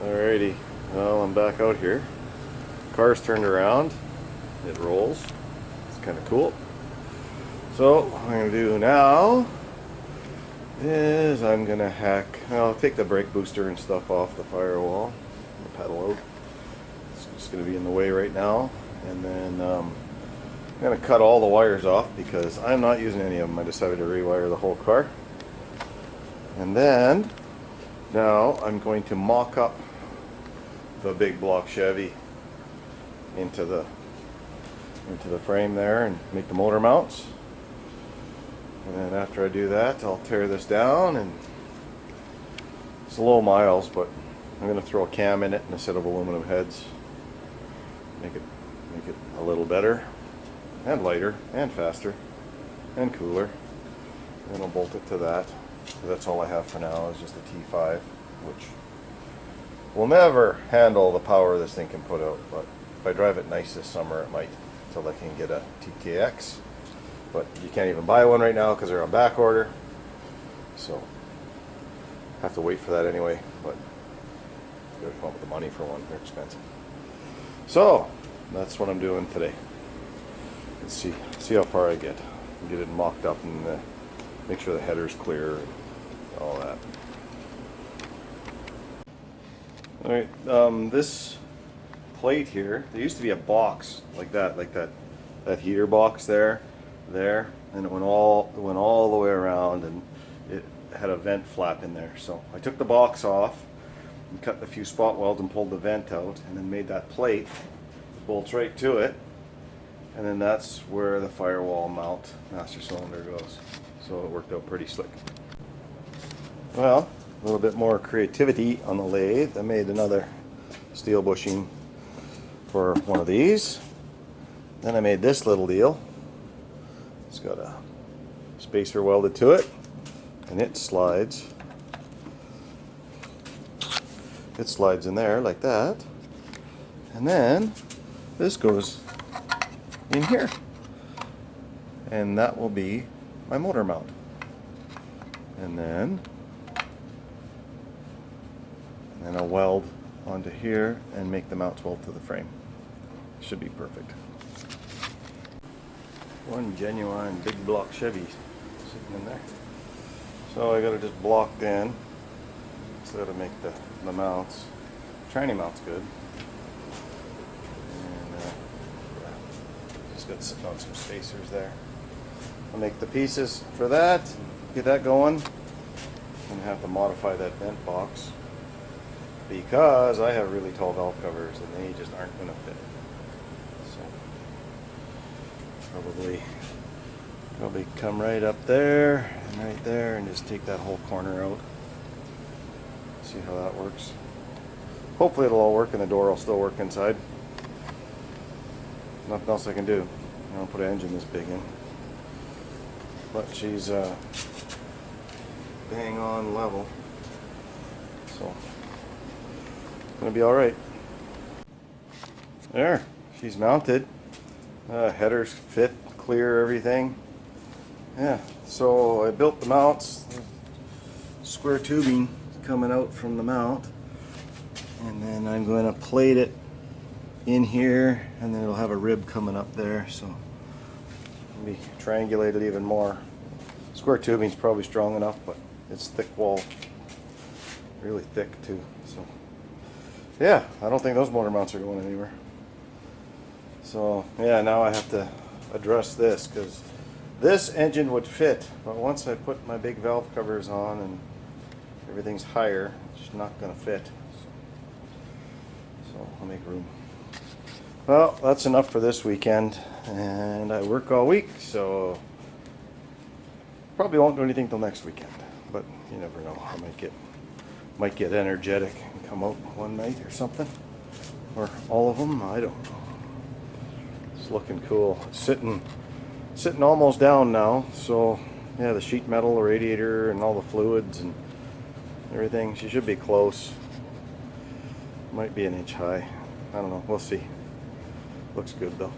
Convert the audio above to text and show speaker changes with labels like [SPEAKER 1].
[SPEAKER 1] Alrighty, well, I'm back out here. Car's turned around. It rolls. It's kind of cool. So what I'm going to do now is I'm going to I'll take the brake booster and stuff off the firewall. Pedal out. It's just going to be in the way right now. And then I'm going to cut all the wires off because I'm not using any of them. I decided to rewire the whole car. And then now I'm going to mock up the big block Chevy into the frame there and make the motor mounts. And then after I do that, I'll tear this down, and it's low miles, but I'm going to throw a cam in it instead of aluminum heads. Make it a little better and lighter and faster and cooler. And I'll bolt it to that. So that's all I have for now is just a T5, which will never handle the power this thing can put out, but if I drive it nice this summer it might, until I can get a TKX. But you can't even buy one right now because they're on back order, so have to wait for that anyway, but gotta come up with the money for one. They're expensive. So that's what I'm doing today. Let's see how far I get it mocked up and make sure the header's clear and all that. Alright, this plate here, there used to be a box like that heater box there, and it went all the way around, and it had a vent flap in there. So I took the box off and cut a few spot welds and pulled the vent out, and then made that plate. It bolts right to it, and then that's where the firewall mount master cylinder goes. So it worked out pretty slick. Well, a little bit more creativity on the lathe. I made another steel bushing for one of these. Then I made this little deal. It's got a spacer welded to it, and it slides. It slides in there like that, and then this goes in here, and that will be my motor mount. And then I'll weld onto here and make the mounts weld to the frame. Should be perfect. One genuine big block Chevy sitting in there. So I gotta just block in. So I gotta make the mounts. Tranny mount's good. And just got to sit on some spacers there. I'll make the pieces for that, get that going. I'm gonna have to modify that vent box because I have really tall valve covers and they just aren't gonna fit. So probably come right up there and right there and just take that whole corner out. See how that works. Hopefully it'll all work and the door will still work inside. Nothing else I can do. I don't put an engine this big in. But she's bang on level, so it's gonna be all right. There, she's mounted. Headers fit, clear, everything. Yeah, so I built the mounts. Square tubing coming out from the mount, and then I'm going to plate it in here, and then it'll have a rib coming up there, so be triangulated even more. Square tubing is probably strong enough, but it's thick wall, really thick too. So yeah, I don't think those motor mounts are going anywhere. So yeah, now I have to address this because this engine would fit, but once I put my big valve covers on and everything's higher, it's not going to fit. So I'll make room. Well, that's enough for this weekend, and I work all week, so probably won't do anything till next weekend. But you never know. I might get energetic and come out one night or something, or all of them. I don't know. It's looking cool. It's sitting almost down now. So yeah, the sheet metal, the radiator, and all the fluids and everything. She should be close. Might be an inch high. I don't know. We'll see. Looks good though.